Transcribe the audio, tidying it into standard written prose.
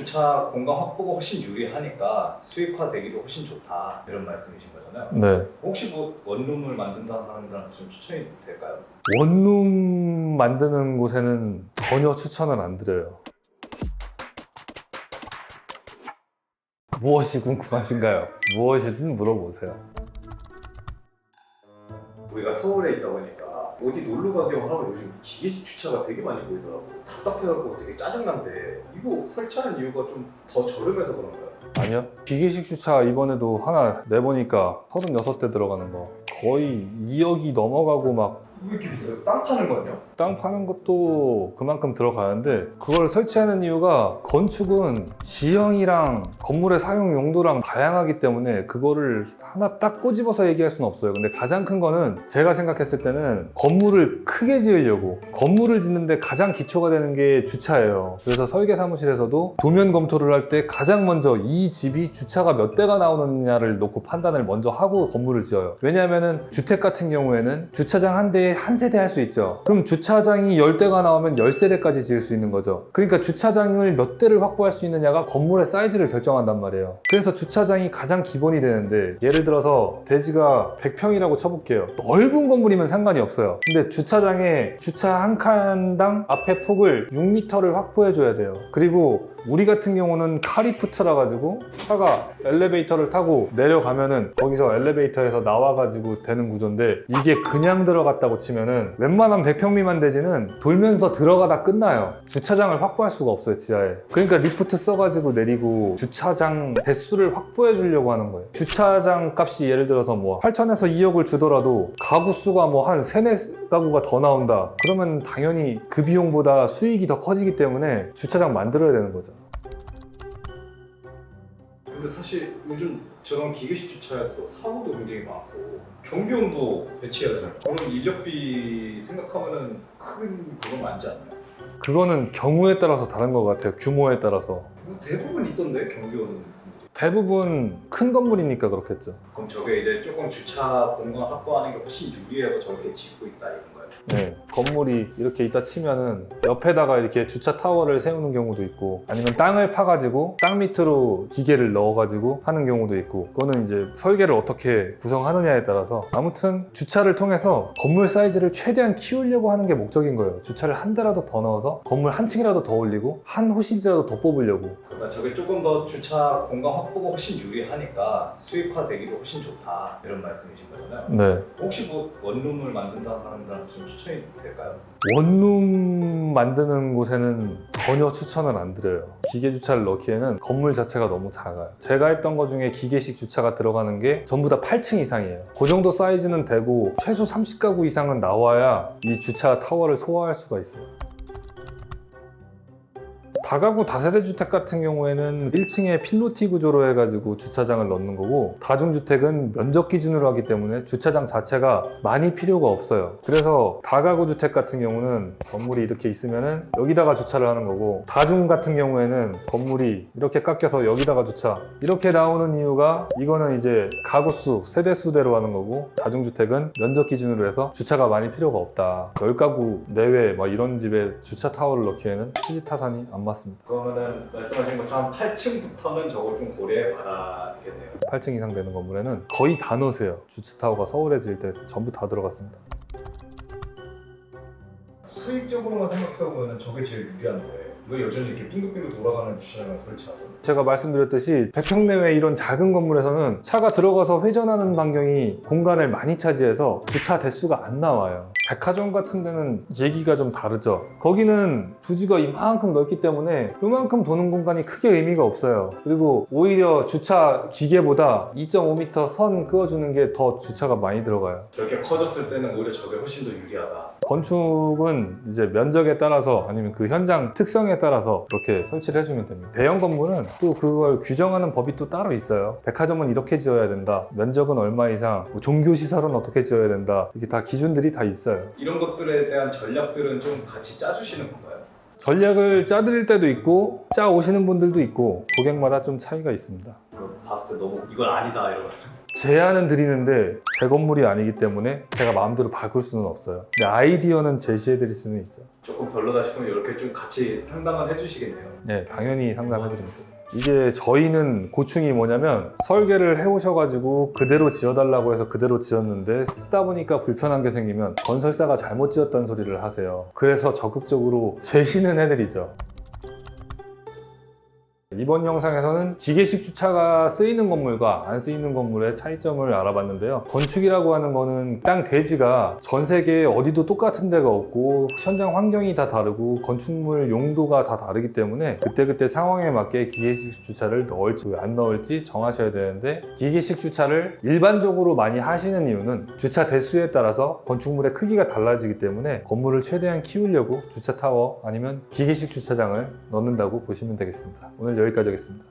주차 공간 확보가 훨씬 유리하니까 수익화되기도 훨씬 좋다 이런 말씀이신 거잖아요. 네. 혹시 뭐 원룸을 만든다는 사람들한테 좀 추천이 될까요? 원룸 만드는 곳에는 전혀 추천은 안 드려요. 무엇이 궁금하신가요? 무엇이든 물어보세요. 우리가 서울에 있다 보니까 어디 놀러 가기만 하면 요즘 기계식 주차가 되게 많이 보이더라고요. 답답해갖고 되게 짜증난데 이거 설치하는 이유가 좀 더 저렴해서 그런가요? 아니요. 기계식 주차 이번에도 하나 내보니까 36대 들어가는 거 거의 2억이 넘어가고 막 왜 이렇게 비싸요? 땅 파는 건요? 땅 파는 것도 그만큼 들어가는데 그걸 설치하는 이유가 건축은 지형이랑 건물의 사용 용도랑 다양하기 때문에 그거를 하나 딱 꼬집어서 얘기할 수는 없어요. 근데 가장 큰 거는 제가 생각했을 때는 건물을 크게 지으려고 건물을 짓는데 가장 기초가 되는 게 주차예요. 그래서 설계 사무실에서도 도면 검토를 할 때 가장 먼저 이 집이 주차가 몇 대가 나오느냐를 놓고 판단을 먼저 하고 건물을 지어요. 왜냐하면은 주택 같은 경우에는 주차장 한 대에 한 세대 할 수 있죠. 그럼 주차장이 10대가 나오면 10세대까지 지을 수 있는 거죠. 그러니까 주차장을 몇 대를 확보할 수 있느냐가 건물의 사이즈를 결정한단 말이에요. 그래서 주차장이 가장 기본이 되는데 예를 들어서 대지가 100평이라고 쳐볼게요. 넓은 건물이면 상관이 없어요. 근데 주차장에 주차 한 칸당 앞에 폭을 6m를 확보해 줘야 돼요. 그리고 우리 같은 경우는 카리프트라 가지고 차가 엘리베이터를 타고 내려가면은 거기서 엘리베이터에서 나와가지고 되는 구조인데 이게 그냥 들어갔다고 치면은 웬만한 100평 미만 대지는 돌면서 들어가다 끝나요. 주차장을 확보할 수가 없어요, 지하에. 그러니까 리프트 써가지고 내리고 주차장 대수를 확보해 주려고 하는 거예요. 주차장 값이 예를 들어서 뭐 8천에서 2억을 주더라도 가구 수가 뭐 한 3, 4가구가 더 나온다. 그러면 당연히 그 비용보다 수익이 더 커지기 때문에 주차장 만들어야 되는 거죠. 근데 사실 요즘 저런 기계식 주차에서도 사고도 굉장히 많고 경비원도 배치해야 되잖아요. 그런 인력비 생각하면은 큰 그건 많지 않나요? 그거는 경우에 따라서 다른 것 같아요. 규모에 따라서. 뭐 대부분 있던데 경비원분들이. 대부분 큰 건물이니까 그렇겠죠. 그럼 저게 이제 조금 주차 공간 확보하는 게 훨씬 유리해서 저렇게 짓고 있다 이런 거예요? 네, 건물이 이렇게 있다 치면은 옆에다가 이렇게 주차 타워를 세우는 경우도 있고 아니면 땅을 파가지고 땅 밑으로 기계를 넣어가지고 하는 경우도 있고 그거는 이제 설계를 어떻게 구성하느냐에 따라서 아무튼 주차를 통해서 건물 사이즈를 최대한 키우려고 하는 게 목적인 거예요. 주차를 한 대라도 더 넣어서 건물 한 층이라도 더 올리고 한 호실이라도 더 뽑으려고. 그러니까 저게 조금 더 주차 공간 확보가 훨씬 유리하니까 수익화되기도 훨씬 좋다 이런 말씀이신 거잖아요. 네. 혹시 뭐 원룸을 만든다는 사람들한테 좀 추천이 될까요? 원룸 만드는 곳에는 전혀 추천을 안 드려요. 기계 주차를 넣기에는 건물 자체가 너무 작아요. 제가 했던 것 중에 기계식 주차가 들어가는 게 전부 다 8층 이상이에요. 그 정도 사이즈는 되고 최소 30가구 이상은 나와야 이 주차 타워를 소화할 수가 있어요. 다가구 다세대 주택 같은 경우에는 1층에 필로티 구조로 해가지고 주차장을 넣는 거고 다중주택은 면적 기준으로 하기 때문에 주차장 자체가 많이 필요가 없어요. 그래서 다가구 주택 같은 경우는 건물이 이렇게 있으면은 여기다가 주차를 하는 거고 다중 같은 경우에는 건물이 이렇게 깎여서 여기다가 주차 이렇게 나오는 이유가 이거는 이제 가구수 세대수대로 하는 거고 다중주택은 면적 기준으로 해서 주차가 많이 필요가 없다. 10가구 내외 막 이런 집에 주차 타워를 넣기에는 취지타산이 안 맞습니다. 그러면은 말씀하신 것처럼 8층부터는 저걸 좀 고려해 봐야겠네요. 8층 이상 되는 건물에는 거의 다 넣으세요. 주차 타워가 서울에 지을 때 전부 다 들어갔습니다. 수익적으로만 생각해보면 저게 제일 유리한 거예요. 왜 여전히 이렇게 빙글빙글 돌아가는 주차장을 설치하죠? 제가 말씀드렸듯이 100평 내외 이런 작은 건물에서는 차가 들어가서 회전하는 반경이 공간을 많이 차지해서 주차 대수가 안 나와요. 백화점 같은 데는 얘기가 좀 다르죠. 거기는 부지가 이만큼 넓기 때문에 이만큼 도는 공간이 크게 의미가 없어요. 그리고 오히려 주차 기계보다 2.5m 선 그어주는 게 더 주차가 많이 들어가요. 저렇게 커졌을 때는 오히려 저게 훨씬 더 유리하다. 건축은 이제 면적에 따라서 아니면 그 현장 특성에 따라서 그렇게 설치를 해주면 됩니다. 대형 건물은 또 그걸 규정하는 법이 또 따로 있어요. 백화점은 이렇게 지어야 된다. 면적은 얼마 이상, 뭐 종교시설은 어떻게 지어야 된다. 이게 다 기준들이 다 있어요. 이런 것들에 대한 전략들은 좀 같이 짜주시는 건가요? 전략을 짜드릴 때도 있고 짜 오시는 분들도 있고 고객마다 좀 차이가 있습니다. 봤을 때 너무 이건 아니다 이러면 제안은 드리는데 제 건물이 아니기 때문에 제가 마음대로 바꿀 수는 없어요. 근데 아이디어는 제시해 드릴 수는 있죠. 조금 별로다 싶으면 이렇게 좀 같이 상담을 해주시겠네요. 네, 당연히 상담해 드립니다. 이게 저희는 고충이 뭐냐면 설계를 해오셔가지고 그대로 지어달라고 해서 그대로 지었는데 쓰다 보니까 불편한 게 생기면 건설사가 잘못 지었다는 소리를 하세요. 그래서 적극적으로 제시는 해드리죠. 이번 영상에서는 기계식 주차가 쓰이는 건물과 안 쓰이는 건물의 차이점을 알아봤는데요. 건축이라고 하는 거는 땅 대지가 전 세계에 어디도 똑같은 데가 없고 현장 환경이 다 다르고 건축물 용도가 다 다르기 때문에 그때그때 상황에 맞게 기계식 주차를 넣을지 안 넣을지 정하셔야 되는데, 기계식 주차를 일반적으로 많이 하시는 이유는 주차 대수에 따라서 건축물의 크기가 달라지기 때문에 건물을 최대한 키우려고 주차 타워 아니면 기계식 주차장을 넣는다고 보시면 되겠습니다. 오늘 여기까지 하겠습니다.